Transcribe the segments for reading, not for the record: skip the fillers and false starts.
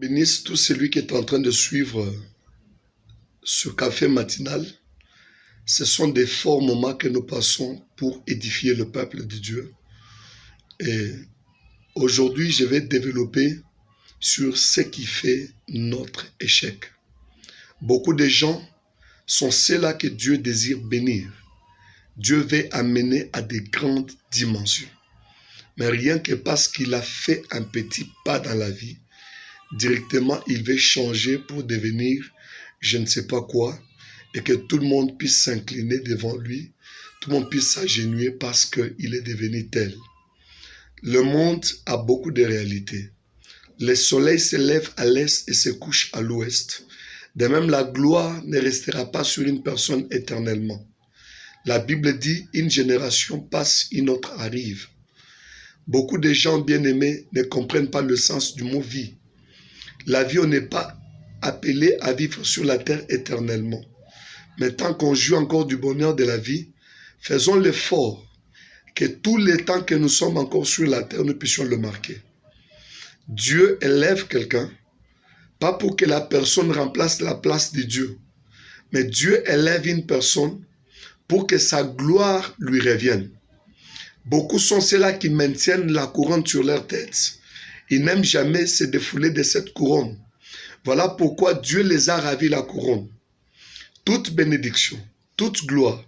Bénisse tout celui qui est en train de suivre ce café matinal. Ce sont des forts moments que nous passons pour édifier le peuple de Dieu. Et aujourd'hui, je vais développer sur ce qui fait notre échec. Beaucoup de gens sont ceux-là que Dieu désire bénir. Dieu veut amener à des grandes dimensions. Mais rien que parce qu'il a fait un petit pas dans la vie, directement, il veut changer pour devenir je ne sais pas quoi et que tout le monde puisse s'incliner devant lui, tout le monde puisse s'agenouiller parce qu'il est devenu tel. Le monde a beaucoup de réalités. Le soleil se lève à l'est et se couche à l'ouest. De même, la gloire ne restera pas sur une personne éternellement. La Bible dit, une génération passe, une autre arrive. Beaucoup de gens bien-aimés ne comprennent pas le sens du mot vie. La vie, on n'est pas appelé à vivre sur la terre éternellement. Mais tant qu'on joue encore du bonheur de la vie, faisons l'effort que tous les temps que nous sommes encore sur la terre, nous puissions le marquer. Dieu élève quelqu'un, pas pour que la personne remplace la place de Dieu, mais Dieu élève une personne pour que sa gloire lui revienne. Beaucoup sont ceux-là qui maintiennent la couronne sur leur tête. Ils n'aiment jamais se défouler de cette couronne. Voilà pourquoi Dieu les a ravis la couronne. Toute bénédiction, toute gloire,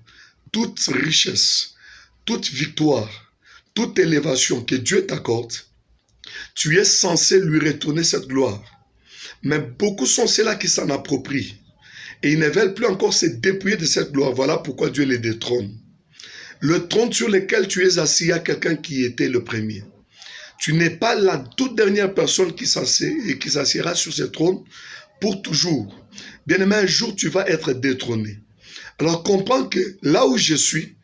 toute richesse, toute victoire, toute élévation que Dieu t'accorde, tu es censé lui retourner cette gloire. Mais beaucoup sont ceux-là qui s'en approprient. Et ils ne veulent plus encore se dépouiller de cette gloire. Voilà pourquoi Dieu les détrône. Le trône sur lequel tu es assis, il y a quelqu'un qui était le premier. Tu n'es pas la toute dernière personne qui s'assiera sur ce trône pour toujours. Bien-aimé, un jour, tu vas être détrôné. Alors, comprends que là où je suis,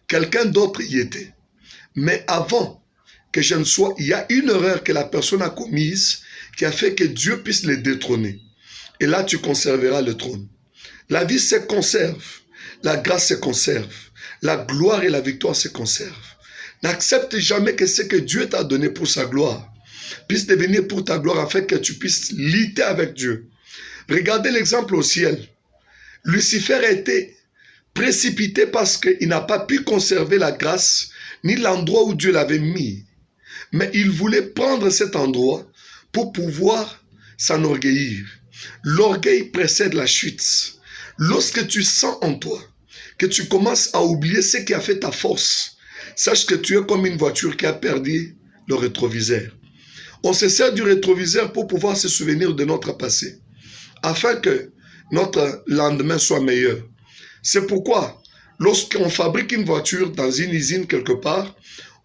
quelqu'un d'autre y était. Mais avant que je ne sois, il y a une erreur que la personne a commise qui a fait que Dieu puisse le détrôner. Et là, tu conserveras le trône. La vie se conserve. La grâce se conserve. La gloire et la victoire se conservent. N'accepte jamais que ce que Dieu t'a donné pour sa gloire puisse devenir pour ta gloire afin que tu puisses lutter avec Dieu. Regardez l'exemple au ciel. Lucifer a été précipité parce qu'il n'a pas pu conserver la grâce ni l'endroit où Dieu l'avait mis. Mais il voulait prendre cet endroit pour pouvoir s'enorgueillir. L'orgueil précède la chute. Lorsque tu sens en toi que tu commences à oublier ce qui a fait ta force, sache que tu es comme une voiture qui a perdu le rétroviseur. On se sert du rétroviseur pour pouvoir se souvenir de notre passé, afin que notre lendemain soit meilleur. C'est pourquoi, lorsqu'on fabrique une voiture dans une usine quelque part,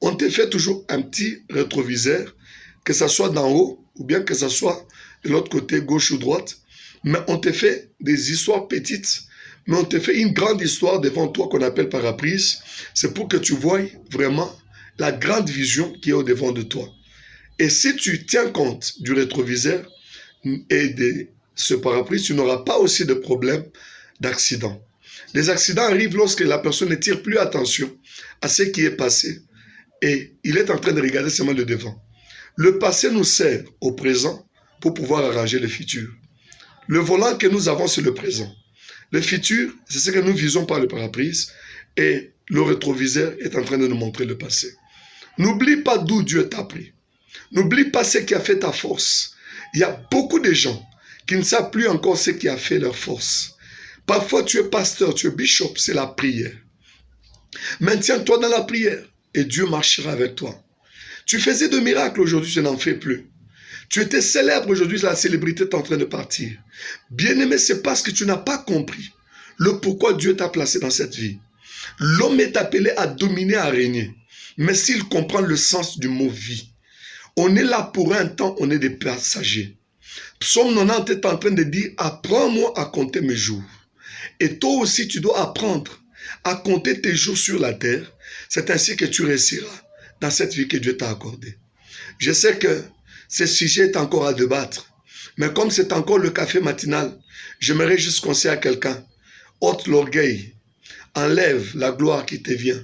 on te fait toujours un petit rétroviseur, que ce soit d'en haut ou bien que ce soit de l'autre côté, gauche ou droite. Mais on te fait des histoires petites, mais on te fait une grande histoire devant toi qu'on appelle paraprise. C'est pour que tu voies vraiment la grande vision qui est au devant de toi. Et si tu tiens compte du rétroviseur et de ce paraprise, tu n'auras pas aussi de problème d'accident. Les accidents arrivent lorsque la personne ne tire plus attention à ce qui est passé et il est en train de regarder seulement le devant. Le passé nous sert au présent pour pouvoir arranger le futur. Le volant que nous avons, c'est le présent. Le futur, c'est ce que nous visons par le paraprise et le rétroviseur est en train de nous montrer le passé. N'oublie pas d'où Dieu t'a pris. N'oublie pas ce qui a fait ta force. Il y a beaucoup de gens qui ne savent plus encore ce qui a fait leur force. Parfois, tu es pasteur, tu es bishop, c'est la prière. Maintiens-toi dans la prière et Dieu marchera avec toi. Tu faisais de miracles aujourd'hui, tu n'en fais plus. Tu étais célèbre aujourd'hui, la célébrité est en train de partir. Bien-aimé, c'est parce que tu n'as pas compris le pourquoi Dieu t'a placé dans cette vie. L'homme est appelé à dominer, à régner. Mais s'il comprend le sens du mot vie, on est là pour un temps, on est des passagers. Psaume 90 est en train de dire, apprends-moi à compter mes jours. Et toi aussi, tu dois apprendre à compter tes jours sur la terre. C'est ainsi que tu réussiras dans cette vie que Dieu t'a accordée. Je sais que ce sujet est encore à débattre. Mais comme c'est encore le café matinal, j'aimerais juste conseiller à quelqu'un. Ôte l'orgueil. Enlève la gloire qui te vient.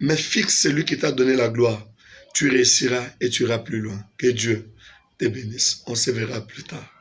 Mais fixe celui qui t'a donné la gloire. Tu réussiras et tu iras plus loin. Que Dieu te bénisse. On se verra plus tard.